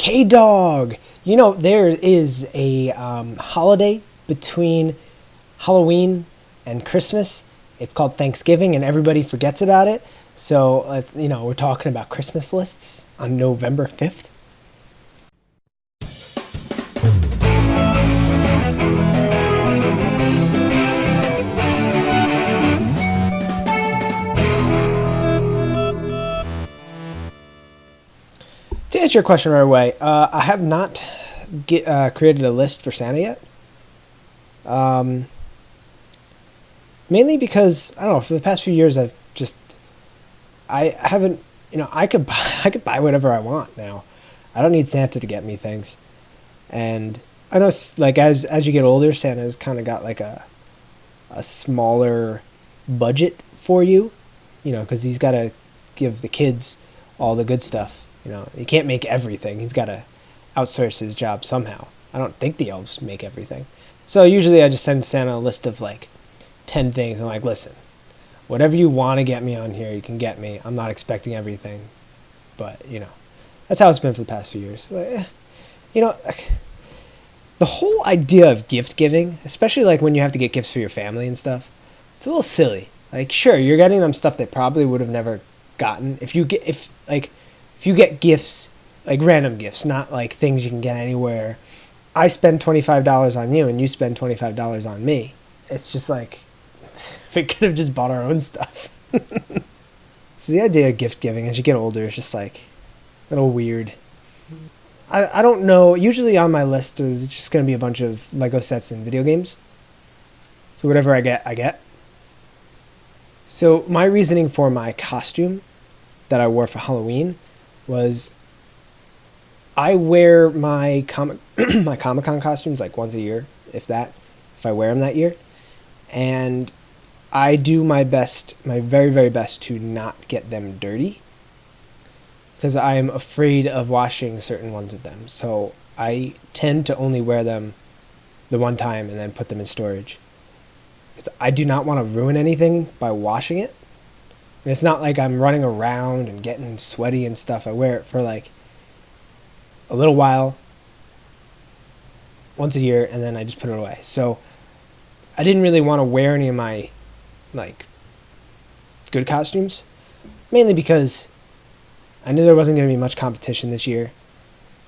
K-Dog! You know, there is a holiday between Halloween and Christmas. It's called Thanksgiving, and everybody forgets about it. So, we're talking about Christmas lists on November 5th. To answer your question right away, I have not created a list for Santa yet. Mainly because, I don't know, for the past few years I haven't, I could buy whatever I want now. I don't need Santa to get me things. And I know, like, as you get older, Santa's kind of got like a smaller budget for you, because he's got to give the kids all the good stuff. He can't make everything. He's got to outsource his job somehow. I don't think the elves make everything. So usually I just send Santa a list of like 10 things. I'm like, listen, whatever you want to get me on here, you can get me. I'm not expecting everything. But, that's how it's been for the past few years. The whole idea of gift giving, especially like when you have to get gifts for your family and stuff, it's a little silly. Like, sure, you're getting them stuff they probably would have never gotten. If you get gifts, like random gifts, not like things you can get anywhere. I spend $25 on you and you spend $25 on me. It's just like, we could have just bought our own stuff. So the idea of gift giving as you get older is just like a little weird. I don't know. Usually on my list there's just going to be a bunch of Lego sets and video games. So whatever I get, I get. So my reasoning for my costume that I wore for Halloween was I wear my Comic-Con costumes like once a year, if I wear them that year. And I do my best, my very, very best to not get them dirty because I am afraid of washing certain ones of them. So I tend to only wear them the one time and then put them in storage. Because I do not want to ruin anything by washing it. And it's not like I'm running around and getting sweaty and stuff. I wear it for like a little while, once a year, and then I just put it away. So I didn't really want to wear any of my like good costumes, mainly because I knew there wasn't going to be much competition this year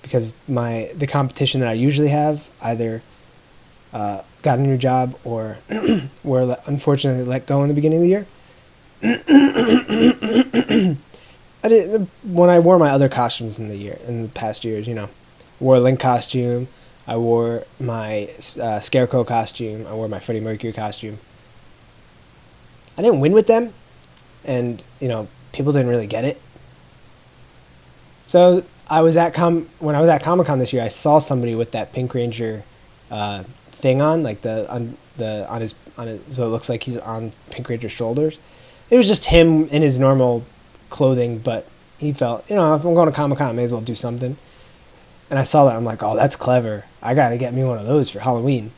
because the competition that I usually have either got a new job or were unfortunately let go in the beginning of the year. When I wore my other costumes in the past years, I wore a Link costume, I wore my Scarecrow costume, I wore my Freddie Mercury costume. I didn't win with them, and people didn't really get it. So when I was at Comic-Con this year, I saw somebody with that Pink Ranger thing on, like on his, so it looks like he's on Pink Ranger's shoulders. It was just him in his normal clothing, but he felt, if I'm going to Comic-Con, I may as well do something. And I saw that, I'm like, oh, that's clever. I got to get me one of those for Halloween.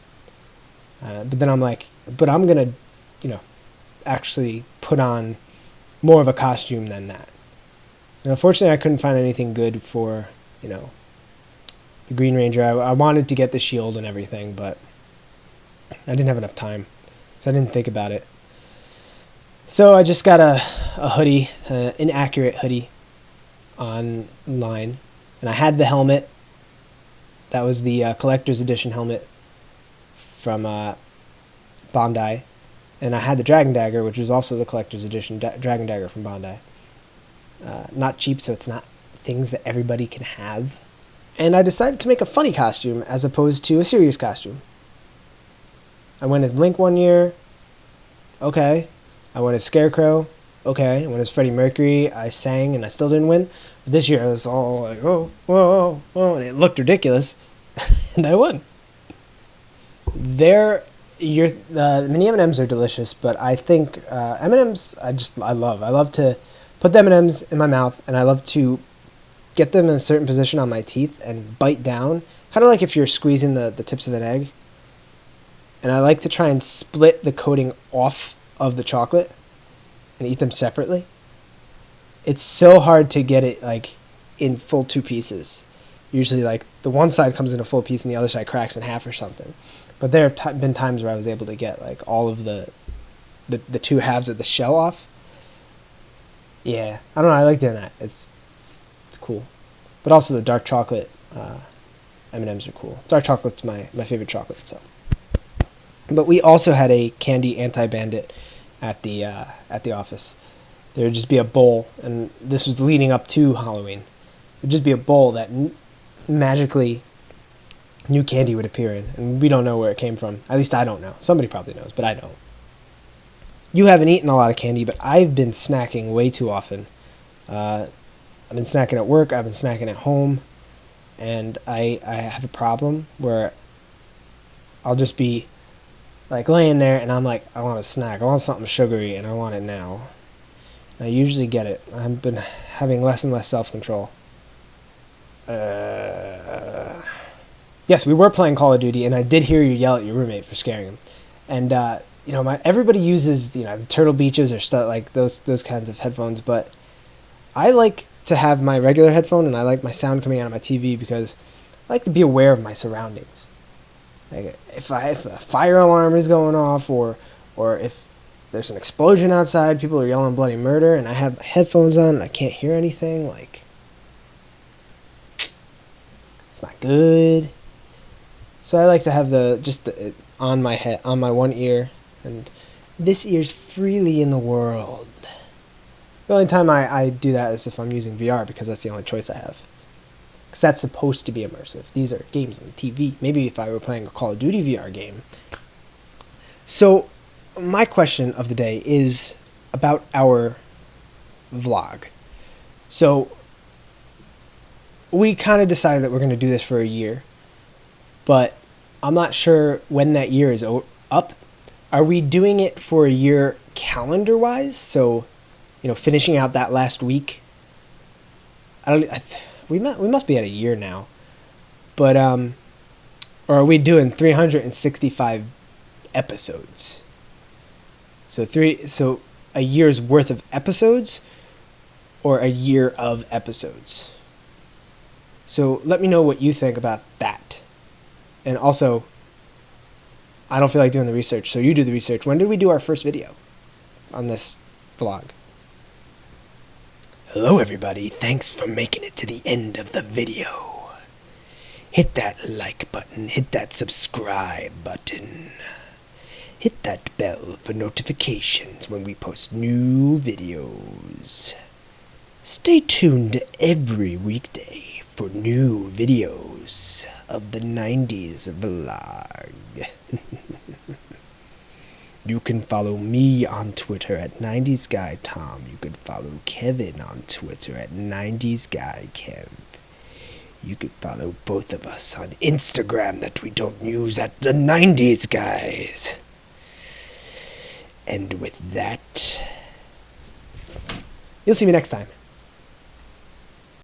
But then I'm like, but I'm going to, actually put on more of a costume than that. And unfortunately, I couldn't find anything good for, the Green Ranger. I wanted to get the shield and everything, but I didn't have enough time, so I didn't think about it. So I just got a hoodie, an accurate hoodie online, and I had the helmet. That was the collector's edition helmet from Bondi, and I had the Dragon Dagger, which was also the collector's edition Dragon Dagger from Bondi. Not cheap, so it's not things that everybody can have. And I decided to make a funny costume as opposed to a serious costume. I went as Link one year. Okay. I went as Scarecrow. Okay. I went as Freddie Mercury. I sang and I still didn't win. But this year I was all like, oh, whoa, whoa, and it looked ridiculous. And I won. The mini M&ms are delicious, but I think M&ms I love. I love to put the M&ms in my mouth, and I love to get them in a certain position on my teeth and bite down, kind of like if you're squeezing the tips of an egg. And I like to try and split the coating off of the chocolate and eat them separately. It's so hard to get it like in full two pieces. Usually, like, the one side comes in a full piece and the other side cracks in half or something. But there have been times where I was able to get, like, all of the two halves of the shell off. Yeah, I don't know. I like doing that. It's cool. But also the dark chocolate M&ms are cool. Dark chocolate's my favorite chocolate. So, but we also had a candy anti-bandit at the office. There would just be a bowl, and this was leading up to Halloween. It would just be a bowl that magically new candy would appear in, and we don't know where it came from. At least I don't know. Somebody probably knows, but I don't. You haven't eaten a lot of candy, but I've been snacking way too often. I've been snacking at work. I've been snacking at home, and I have a problem where I'll just be like laying there, and I'm like, I want a snack. I want something sugary, and I want it now. I usually get it. I've been having less and less self-control. Yes, we were playing Call of Duty, and I did hear you yell at your roommate for scaring him. And everybody uses the Turtle Beaches or stuff like those kinds of headphones, but I like to have my regular headphone, and I like my sound coming out of my TV because I like to be aware of my surroundings. Like if a fire alarm is going off, or if there's an explosion outside, people are yelling bloody murder, and I have headphones on and I can't hear anything, like, it's not good. So I like to have it on my head, on my one ear, and this ear's freely in the world. The only time I do that is if I'm using VR, because that's the only choice I have. Because that's supposed to be immersive. These are games on the TV. Maybe if I were playing a Call of Duty VR game. So my question of the day is about our vlog. So we kind of decided that we're going to do this for a year, but I'm not sure when that year is up. Are we doing it for a year calendar-wise? So, finishing out that last week. We must be at a year now, but or are we doing 365 episodes? So a year's worth of episodes, or a year of episodes? So let me know what you think about that. And also, I don't feel like doing the research, so you do the research. When did we do our first video on this vlog? Hello everybody, thanks for making it to the end of the video. Hit that like button, hit that subscribe button. Hit that bell for notifications when we post new videos. Stay tuned every weekday for new videos of the 90s vlog. You can follow me on Twitter at 90sGuyTom. You can follow Kevin on Twitter at 90sGuyKev. You can follow both of us on Instagram that we don't use at the 90s Guys. And with that, you'll see me next time.